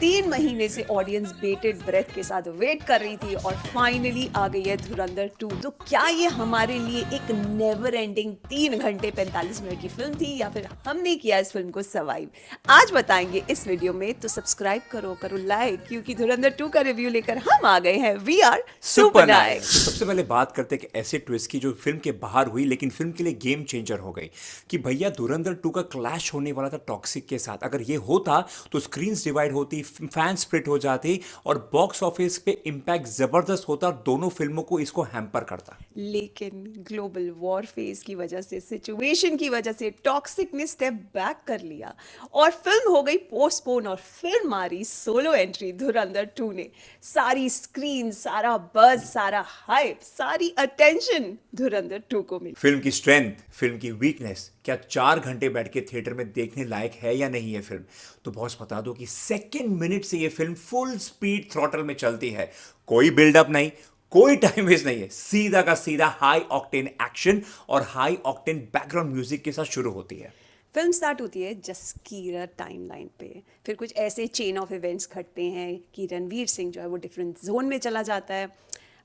3 महीने से audience बेटेड breath के साथ वेट कर रही थी और फाइनली आ गई है धुरंधर 2। तो क्या ये हमारे लिए एक नेवर एंडिंग 3 घंटे 45 मिनट की फिल्म थी या फिर हमने किया इस फिल्म को सर्वाइव? आज बताएंगे इस वीडियो में, तो सब्सक्राइब करो लाइक, क्योंकि धुरंधर 2 का रिव्यू लेकर हम आ गए हैं। वी आर सुपर नायक। तो सबसे पहले बात करते हैं कि ऐसे ट्विस्ट की जो फिल्म के बाहर हुई लेकिन फिल्म के लिए गेम चेंजर हो गई कि भैया धुरंधर 2 का क्लैश होने वाला था टॉक्सिक के साथ। अगर ये होता तो स्क्रीन्स डिवाइड होती, फैन स्प्लिट हो जाती और बॉक्स ऑफिस पे इम्पैक्ट जबरदस्त होता, दोनों फिल्मों को इसको हैम्पर करता। लेकिन ग्लोबल वॉर फेज की वजह से, सिचुएशन की वजह से टॉक्सिक ने स्टेप बैक कर लिया और फिल्म हो गई पोस्टपोन। और फिर मारी सोलो एंट्री धुरंधर 2 ने। सारी स्क्रीन, सारा बज़, सारा हाइप, सारी अटेंशन धुरंधर 2 को मिली। फिल्म की स्ट्रेंथ, फिल्म की वीकनेस, क्या 4 घंटे बैठ के थिएटर में देखने लायक है या नहीं है फिल्म? तो बॉस बता दो कि सेकेंड मिनट से ये फिल्म फुल स्पीड थ्रॉटल में चलती है। कोई बिल्डअप नहीं, कोई टाइम वेस्ट नहीं है, सीधा का सीधा हाई ऑक्टेन एक्शन और हाई ऑक्टेन बैकग्राउंड म्यूजिक के साथ शुरू होती है। फिल्म स्टार्ट होती है जसकीरत टाइमलाइन पे। फिर कुछ ऐसे चेन ऑफ इवेंट्स घटते हैं कि रणवीर सिंह जो है वो डिफरेंट जोन में चला जाता है।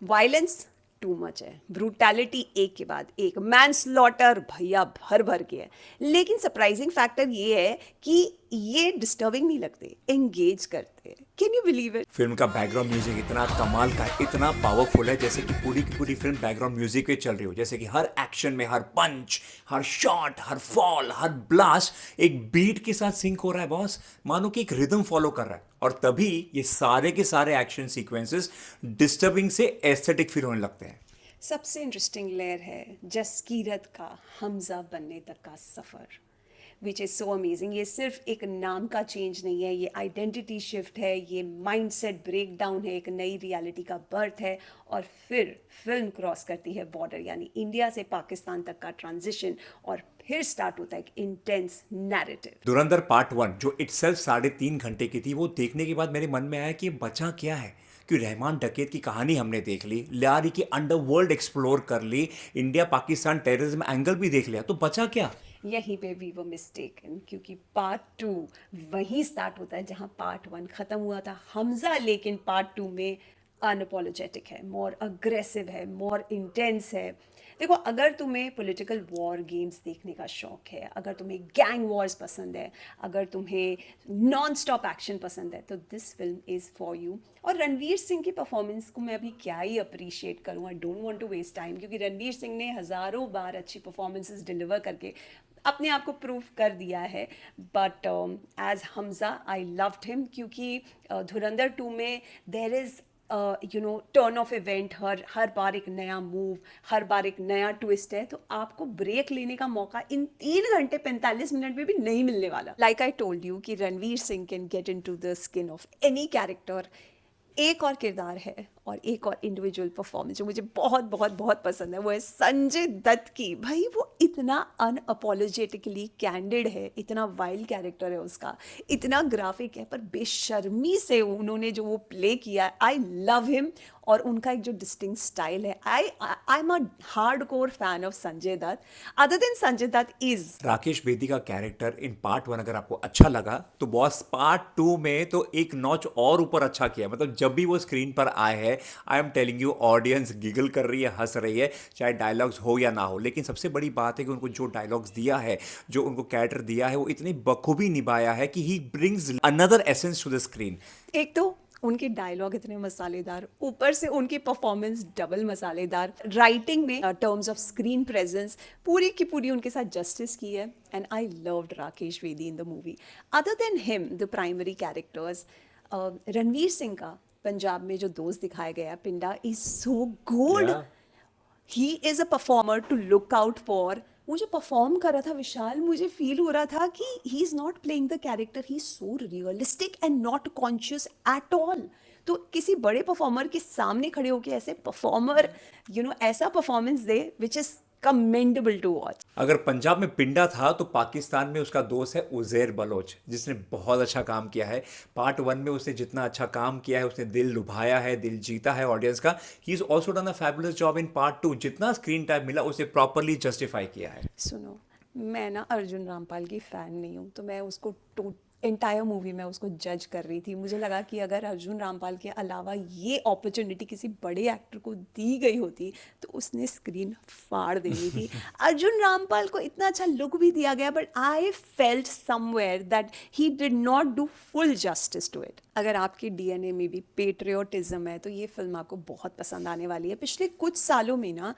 वायलेंस टू मच है, ब्रूटैलिटी एक के बाद एक, मैन स्लॉटर भैया भर भर के है। लेकिन सरप्राइजिंग फैक्टर ये है कि ये डिस्टर्बिंग नहीं लगते, एंगेज करते हैं। Can you believe it? Film का बैकग्राउंड म्यूजिक इतना कमाल का है, इतना पावरफुल है, जैसे कि पूरी की पूरी फिल्म बैकग्राउंड म्यूजिक पे चल रही हो। जैसे कि हर एक्शन में हर पंच, हर शॉट, हर फॉल, हर ब्लास्ट एक बीट के साथ सिंक हो रहा है बॉस, मानो कि एक रिदम फॉलो कर रहा है। और तभी ये सारे के सारे एक्शन सीक्वेंसेस डिस्टर्बिंग से एस्थेटिक फील होने लगते हैं। सबसे इंटरेस्टिंग लेयर है जसकीरत का हमजा बनने तक का सफ़र, विच इज़ सो अमेजिंग। ये सिर्फ एक नाम का चेंज नहीं है, ये आइडेंटिटी शिफ्ट है, ये माइंडसेट ब्रेक डाउन है, एक नई रियलिटी का बर्थ है। और फिर फिल्म क्रॉस करती है बॉर्डर, यानी इंडिया से पाकिस्तान तक का ट्रांजिशन, और फिर स्टार्ट होता है एक इंटेंस नैरेटिव। धुरंधर पार्ट 1 जो इटसेल्फ 3.5 घंटे की थी, वो देखने के बाद मेरे मन में आया कि बचा क्या है। कि रहमान डकैत की कहानी हमने देख ली, लारी की अंडरवर्ल्ड एक्सप्लोर कर ली, इंडिया पाकिस्तान टेररिज्म एंगल भी देख लिया, तो बचा क्या? यहीं पे वी वर मिस्टेकन, क्योंकि पार्ट 2 वहीं स्टार्ट होता है जहां पार्ट 1 खत्म हुआ था। हमजा लेकिन पार्ट 2 में अनअपोलोजेटिक है, मोर अग्रेसिव है, मोर इंटेंस है। देखो, अगर तुम्हें पॉलिटिकल वॉर गेम्स देखने का शौक है, अगर तुम्हें गैंग वॉर्स पसंद है, अगर तुम्हें नॉन स्टॉप एक्शन पसंद है, तो this film is for you. और रणवीर सिंह की परफॉर्मेंस को मैं अभी क्या ही अप्रिशिएट करूँ, I don't want to waste time, क्योंकि रणवीर सिंह ने हज़ारों बार अच्छी परफॉर्मेंसेस डिलीवर करके अपने आप को प्रूव कर दिया है। But as Hamza I loved him, क्योंकि धुरंधर 2 में there is turn of event, हर बार एक नया मूव, हर बार एक नया ट्विस्ट है। तो आपको ब्रेक लेने का मौका इन 3 घंटे 45 मिनट में भी नहीं मिलने वाला। लाइक आई टोल्ड यू कि Ranveer Singh can get into the skin of any character. एक और किरदार है और एक और इंडिविजुअल परफॉर्मेंस जो मुझे बहुत बहुत बहुत पसंद है, वो है संजय दत्त की। भाई वो इतना अनअपोलोजेटिकली कैंडिड है, इतना वाइल्ड कैरेक्टर है उसका, इतना ग्राफिक है, पर बेशर्मी से उन्होंने जो वो प्ले किया, आई लव हिम। और उनका एक जो डिस्टिंक्ट स्टाइल है, I am a hardcore fan of Sanjay Dutt. Other than Sanjay Dutt is Rakesh Bedi का कैरेक्टर इन पार्ट 1 अगर आपको अच्छा लगा, तो बॉस पार्ट 2 में तो एक नॉच और ऊपर अच्छा किया। मतलब जब भी वो स्क्रीन पर आए हैं, I am telling you, audience giggle कर रही है, हंस रही है, चाहे डायलॉग्स हो या ना हो। लेकिन सबसे बड़ी बात है कि उनको जो डायलॉग्स दिया है, जो उनको कैरेक्टर दिया है, वो इतनी बखूबी निभाया है कि he brings another essence to the screen. एक तो उनके डायलॉग इतने मसालेदार, ऊपर से उनकी परफॉर्मेंस डबल मसालेदार, राइटिंग में टर्म्स ऑफ स्क्रीन प्रेजेंस पूरी की पूरी उनके साथ जस्टिस की है। And I loved Rakesh Bedi in the movie. Other than him, the primary characters, Ranveer Singh का पंजाब में जो दोस्त दिखाया गया है Pinda, is so good. He is a performer to look out for. वो जो परफॉर्म कर रहा था विशाल, मुझे फील हो रहा था कि he is not playing the character, he is so realistic and not conscious at all. तो किसी बड़े परफॉर्मर के सामने खड़े होकर ऐसे परफॉर्मर ऐसा परफॉर्मेंस दे which is commendable to watch. अगर पंजाब में पिंडा था तो पाकिस्तान में उसका दोस्त है उज़ैर बलोच, जिसने बहुत अच्छा काम किया है। पार्ट 1 में उसने जितना अच्छा काम किया है, उसने दिल लुभाया है, दिल जीता है ऑडियंस का। He is also done a fabulous job in part 2। जितना स्क्रीन टाइम मिला उसे प्रॉपरली जस्टिफाई किया है। सुनो, मैं ना अर्जुन रामपाल की फ़ैन नहीं हूँ, तो मैं उसको एंटायर मूवी में उसको जज कर रही थी। मुझे लगा कि अगर अर्जुन रामपाल के अलावा ये अपॉर्चुनिटी किसी बड़े एक्टर को दी गई होती तो उसने स्क्रीन फाड़ देनी थी। अर्जुन रामपाल को इतना अच्छा लुक भी दिया गया, but I felt somewhere that he did not do full justice to it. अगर आपके डीएनए में भी पेट्रियोटिज्म है तो ये फिल्म आपको बहुत पसंद आने वाली है। पिछले कुछ सालों में ना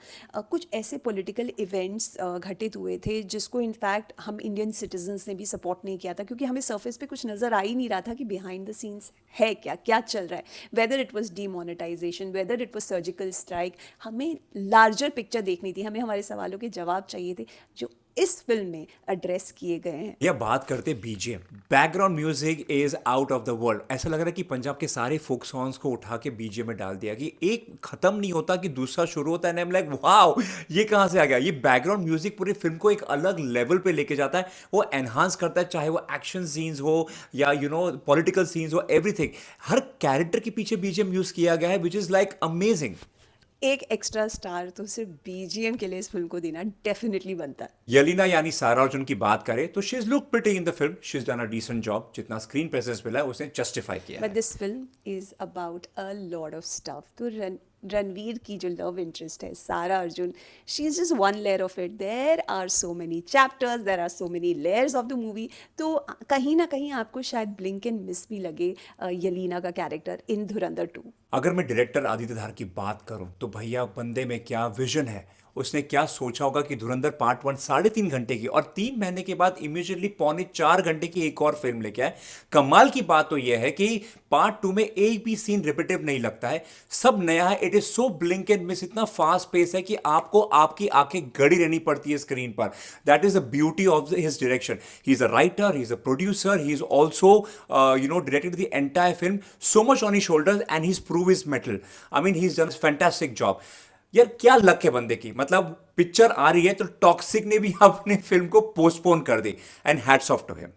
कुछ ऐसे पॉलिटिकल इवेंट्स घटित हुए थे जिसको इनफैक्ट हम इंडियन सिटीजन्स ने भी सपोर्ट नहीं किया था, क्योंकि हमें सरफेस पे कुछ नज़र आ ही नहीं रहा था कि बिहाइंड द सीन्स है क्या क्या चल रहा है। Whether it was demonetisation, whether it was surgical strike, हमें लार्जर पिक्चर देखनी थी, हमें हमारे सवालों के जवाब चाहिए थे जो इस फिल्म में एड्रेस किए गए हैं। या बात करते BGM, background music is out of the world. ऐसा लग रहा है कि पंजाब के सारे फोक सॉन्ग्स को उठा के बीजीएम में डाल दिया कि एक खत्म नहीं होता कि दूसरा शुरू होता है। आई एम लाइक वाओ, ये कहां से आ गया। ये बैकग्राउंड म्यूजिक पूरी फिल्म को एक अलग लेवल पे लेके जाता है, वो एनहांस करता है, चाहे वो एक्शन सीन्स हो या पॉलिटिकल सीन्स हो, एवरीथिंग। हर कैरेक्टर के पीछे बीजीएम यूज किया गया है, विच इज लाइक अमेजिंग। एक एक्स्ट्रा स्टार तो सिर्फ बीजीएम के लिए इस फिल्म को देना डेफिनेटली बनता है। यलीना यानी सारा अर्जुन की बात करें तो she is look pretty in the film, she is done a decent job. जितना स्क्रीन प्रेजेंस मिला है उसने जस्टिफाई किया बट है। This film is about a lot of stuff. तो रणवीर की जो लव इंटरेस्ट है Sara Arjun, she is just one layer of it. There are so many chapters, there are so many layers of the movie. तो कहीं ना कहीं आपको शायद ब्लिंक एंड मिस भी लगे यलीना का कैरेक्टर इन धुरंधर 2। अगर मैं डायरेक्टर आदित्य धार की बात करूं तो भैया बंदे में क्या विजन है। उसने क्या सोचा होगा कि धुरंधर पार्ट 1 3.5 घंटे की और 3 महीने के बाद इमीडिएटली 3.25 घंटे की एक और फिल्म लेके आए। कमाल की बात तो यह है कि पार्ट 2 में एक भी सीन रिपीटिव नहीं लगता है, सब नया है। It is so blink and miss, इतना फास्ट पेस है कि आपको आपकी आंखें गड़ी रहनी पड़ती है स्क्रीन पर। That is the beauty of his direction. He is a writer, he is a producer, he is also directed the entire film, so much on his shoulders and he is prove his metal. I mean he is done fantastic job. यार क्या luck है बंदे की, मतलब picture आ रही है तो toxic ने भी अपने फिल्म को पोस्टपोन कर दी, and hats off to him.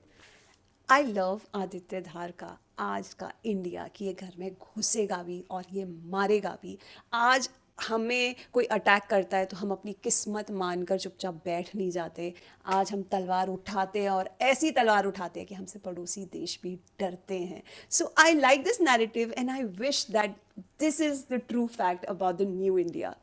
I love Aditya Dhar का आज का इंडिया कि ये घर में घुसेगा भी और ये मारेगा भी। आज हमें कोई अटैक करता है तो हम अपनी किस्मत मानकर चुपचाप बैठ नहीं जाते। आज हम तलवार उठाते हैं और ऐसी तलवार उठाते हैं कि हमसे पड़ोसी देश भी डरते हैं। So I like this narrative and I wish that this is the true fact about the new India.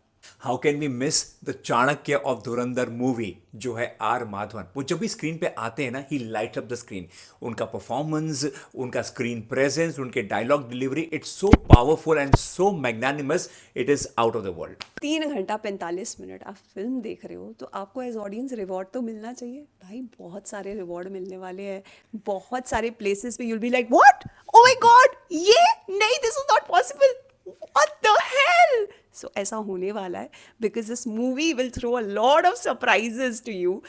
How can we miss the Chanakya of Dhurandhar movie, जो है आर माधवन। वो जब भी स्क्रीन पे आते हैं ना, he light up the screen. उनका परफॉर्मेंस, उनका स्क्रीन प्रेजेंस, उनके dialogue delivery, it's so powerful and so magnanimous, it is out of the world. 3 घंटा 45 मिनट आप फिल्म देख रहे हो तो आपको एज ऑडियंस रिवॉर्ड तो मिलना चाहिए भाई। बहुत सारे रिवॉर्ड मिलने वाले हैं, बहुत सारे प्लेसेस पे you'll be like what, oh my God, ये नहीं, this is not possible, what the hell. So ऐसा होने वाला है because this movie will throw a lot of surprises to you.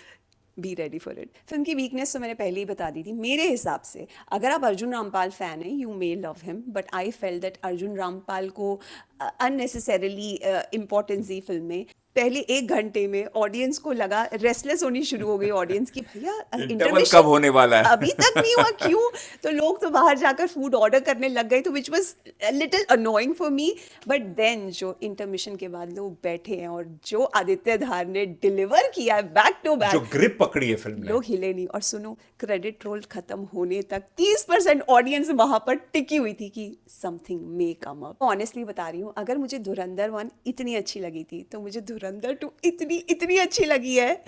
Be ready for it. Film की weakness तो मैंने पहले ही बता दी थी। मेरे हिसाब से अगर आप अर्जुन रामपाल फैन हैं, you may love him, but I fail that Arjun Rampal को अननेसेसरीली इम्पोर्टेंस दी फिल्म में। पहले 1 घंटे में ऑडियंस को लगा, रेस्टलेस होनी शुरू हो गई ऑडियंस की भैया इंटरवल कब होने वाला है, अभी तक नहीं हुआ क्यों। तो लोग तो बाहर जाकर फूड ऑर्डर करने लग गए, तो which was little annoying for me. But then जो इंटरमिशन के बाद लोग बैठे हैं और जो आदित्य धार ने डिलीवर किया है बैक टू बैक, जो ग्रिप पकड़ी है फिल्म ने, लोग हिले नहीं। और सुनो, क्रेडिट रोल खत्म होने तक 30% ऑडियंस वहां पर टिकी हुई थी कि समथिंग मे कम अप। ऑनेस्टली बता रही हूँ, अगर मुझे धुरंधर 1 इतनी अच्छी लगी थी तो मुझे धुरंधर 2 इतनी अच्छी लगी है।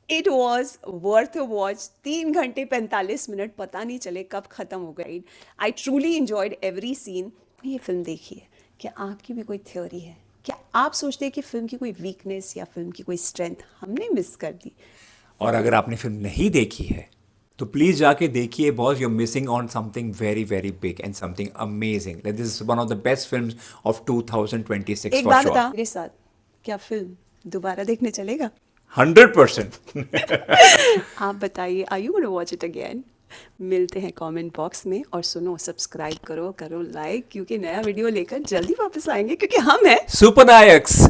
It was worth watch. 3 घंटे 45 मिनट पता नहीं चले कब खत्म हो गई। I truly enjoyed every scene. ये फिल्म देखिए, क्या आपकी भी कोई थ्योरी है? क्या आप सोचते हैं कि फिल्म की कोई वीकनेस या फिल्म की कोई स्ट्रेंथ हमने मिस कर दी? और अगर आपने फिल्म नहीं देखी है तो प्लीज जाके देखिए, boss, you are missing on something very very big and something amazing. This is one of the best films of 2026 एक फॉर बात श्योर। बता मेरे साथ, क्या फिल्म दोबारा देखने चलेगा? 100%। आप बताइए, are you gonna watch it again? मिलते हैं कमेंट बॉक्स में। और सुनो, सब्सक्राइब करो लाइक, क्योंकि नया वीडियो लेकर जल्दी वापस आएंगे, क्योंकि हम हैं सुपर नायक्स।